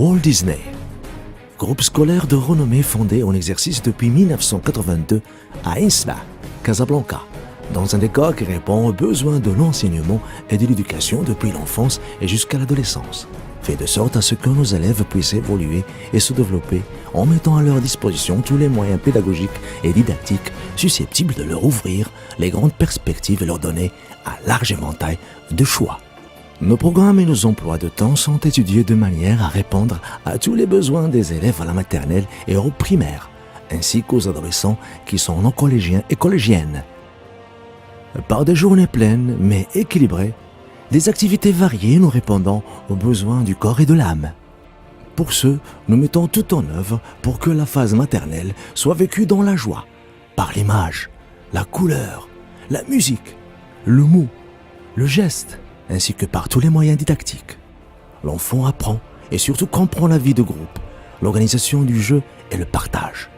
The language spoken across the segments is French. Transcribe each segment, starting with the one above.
Walt Disney. Groupe scolaire de renommée fondé en exercice depuis 1982 à Isla, Casablanca, dans un décor qui répond aux besoins de l'enseignement et de l'éducation depuis l'enfance et jusqu'à l'adolescence, fait de sorte à ce que nos élèves puissent évoluer et se développer en mettant à leur disposition tous les moyens pédagogiques et didactiques susceptibles de leur ouvrir les grandes perspectives et leur donner un large éventail de choix. Nos programmes et nos emplois de temps sont étudiés de manière à répondre à tous les besoins des élèves à la maternelle et au primaire, ainsi qu'aux adolescents qui sont non collégiens et collégiennes. Par des journées pleines mais équilibrées, des activités variées nous répondant aux besoins du corps et de l'âme. Pour ce, nous mettons tout en œuvre pour que la phase maternelle soit vécue dans la joie, par l'image, la couleur, la musique, le mot, le geste, ainsi que par tous les moyens didactiques. L'enfant apprend et surtout comprend la vie de groupe, l'organisation du jeu et le partage.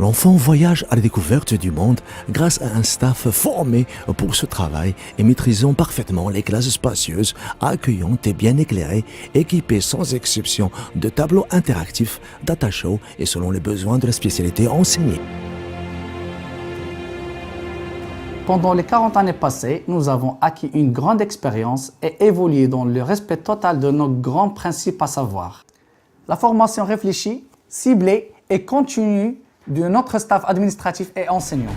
L'enfant voyage à la découverte du monde grâce à un staff formé pour ce travail et maîtrisant parfaitement les classes spacieuses, accueillantes et bien éclairées, équipées sans exception de tableaux interactifs, data show et selon les besoins de la spécialité enseignée. Pendant les 40 années passées, nous avons acquis une grande expérience et évolué dans le respect total de nos grands principes à savoir la formation réfléchie, ciblée et continue de notre staff administratif et enseignant.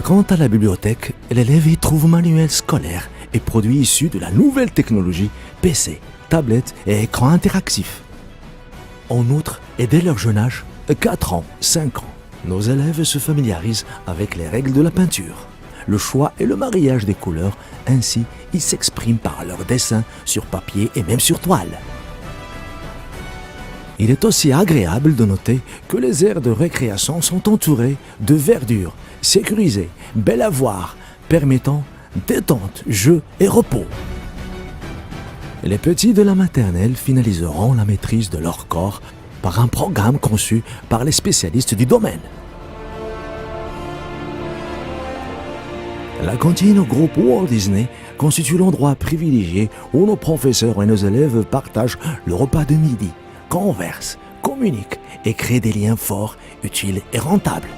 Quant à la bibliothèque, l'élève y trouve manuels scolaires et produits issus de la nouvelle technologie, PC, tablettes et écrans interactifs. En outre, et dès leur jeune âge, 4 ans, 5 ans, nos élèves se familiarisent avec les règles de la peinture, le choix et le mariage des couleurs, ainsi ils s'expriment par leurs dessins sur papier et même sur toile. Il est aussi agréable de noter que les aires de récréation sont entourées de verdure, sécurisées, belles à voir, permettant détente, jeu et repos. Les petits de la maternelle finaliseront la maîtrise de leur corps par un programme conçu par les spécialistes du domaine. La cantine au groupe Walt Disney constitue l'endroit privilégié où nos professeurs et nos élèves partagent le repas de midi, conversent, communiquent et créent des liens forts, utiles et rentables.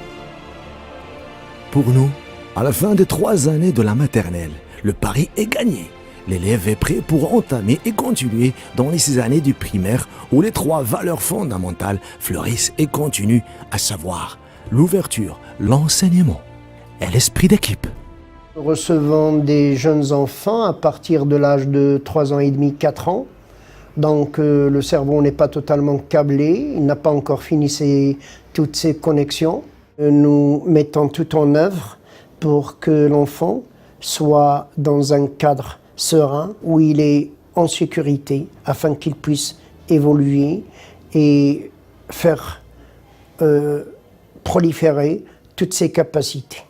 Pour nous, à la fin des 3 années de la maternelle, le pari est gagné. L'élève est prêt pour entamer et continuer dans les 6 années du primaire où les 3 valeurs fondamentales fleurissent et continuent, à savoir l'ouverture, l'enseignement et l'esprit d'équipe. Nous recevons des jeunes enfants à partir de l'âge de 3 ans et demi, 4 ans. Donc le cerveau n'est pas totalement câblé, il n'a pas encore fini toutes ses connexions. Nous mettons tout en œuvre pour que l'enfant soit dans un cadre serein où il est en sécurité afin qu'il puisse évoluer et faire proliférer toutes ses capacités.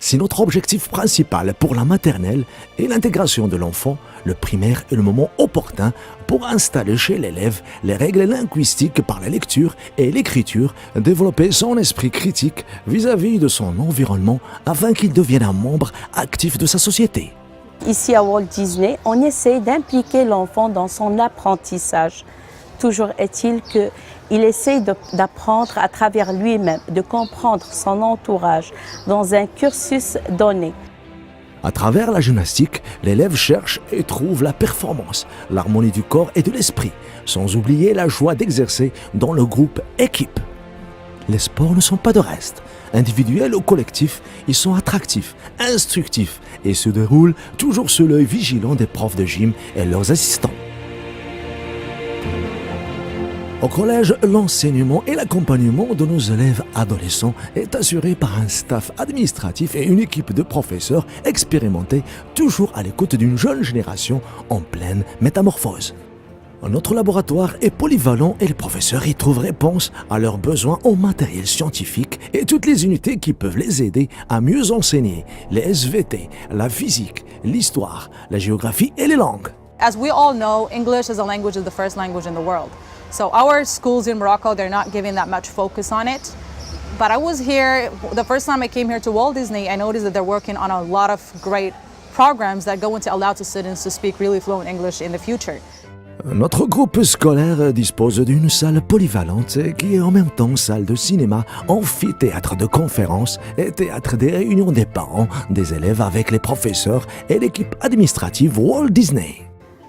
Si notre objectif principal pour la maternelle est l'intégration de l'enfant, le primaire est le moment opportun pour installer chez l'élève les règles linguistiques par la lecture et l'écriture, développer son esprit critique vis-à-vis de son environnement afin qu'il devienne un membre actif de sa société. Ici à Walt Disney, on essaie d'impliquer l'enfant dans son apprentissage. Toujours est-il qu'il essaie d'apprendre à travers lui-même, de comprendre son entourage dans un cursus donné. À travers la gymnastique, l'élève cherche et trouve la performance, l'harmonie du corps et de l'esprit, sans oublier la joie d'exercer dans le groupe équipe. Les sports ne sont pas de reste. Individuels ou collectifs, ils sont attractifs, instructifs et se déroulent toujours sous l'œil vigilant des profs de gym et leurs assistants. Au collège, l'enseignement et l'accompagnement de nos élèves adolescents est assuré par un staff administratif et une équipe de professeurs expérimentés, toujours à l'écoute d'une jeune génération en pleine métamorphose. Notre laboratoire est polyvalent et les professeurs y trouvent réponse à leurs besoins en matériel scientifique et toutes les unités qui peuvent les aider à mieux enseigner les SVT, la physique, l'histoire, la géographie et les langues. As we all know, English is a language is the first language in the world. So our schools in Morocco, they're not giving that much focus on it. But I was here, the first time I came here to Walt Disney, I noticed that they're working on a lot of great programs that go into allow to students to speak really fluent English in the future. Notre groupe scolaire dispose d'une salle polyvalente qui est en même temps salle de cinéma, amphithéâtre de conférences et théâtre des réunions des parents, des élèves avec les professeurs et l'équipe administrative Walt Disney.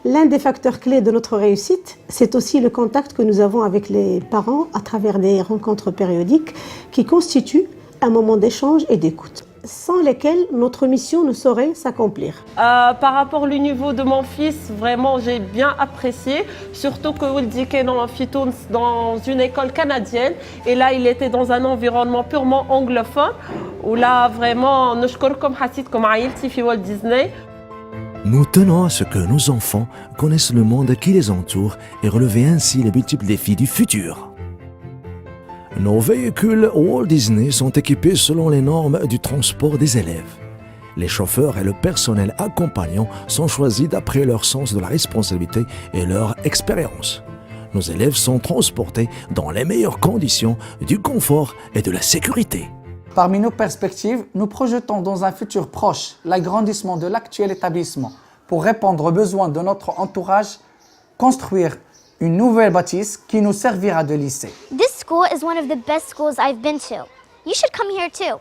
L'un des facteurs clés de notre réussite, c'est aussi le contact que nous avons avec les parents à travers des rencontres périodiques qui constituent un moment d'échange et d'écoute, sans lesquels notre mission ne saurait s'accomplir. Par rapport au niveau de mon fils, vraiment j'ai bien apprécié, surtout que Waldi est dans une école canadienne et là il était dans un environnement purement anglophone où là vraiment نشكركم حسيتكم عائلتي في Walt Disney. Nous tenons à ce que nos enfants connaissent le monde qui les entoure et relever ainsi les multiples défis du futur. Nos véhicules Walt Disney sont équipés selon les normes du transport des élèves. Les chauffeurs et le personnel accompagnant sont choisis d'après leur sens de la responsabilité et leur expérience. Nos élèves sont transportés dans les meilleures conditions du confort et de la sécurité. Parmi nos perspectives, nous projetons dans un futur proche l'agrandissement de l'actuel établissement pour répondre aux besoins de notre entourage, construire une nouvelle bâtisse qui nous servira de lycée. This school is one of the best schools I've been to. You should come here too.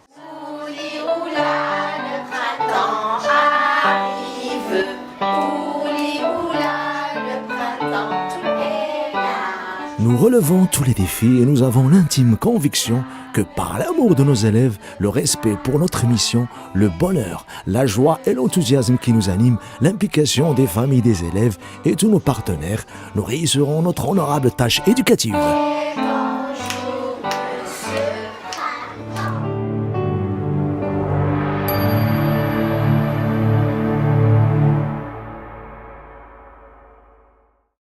Nous relevons tous les défis et nous avons l'intime conviction que par l'amour de nos élèves, le respect pour notre mission, le bonheur, la joie et l'enthousiasme qui nous animent, l'implication des familles des élèves et tous nos partenaires, nous réussirons notre honorable tâche éducative.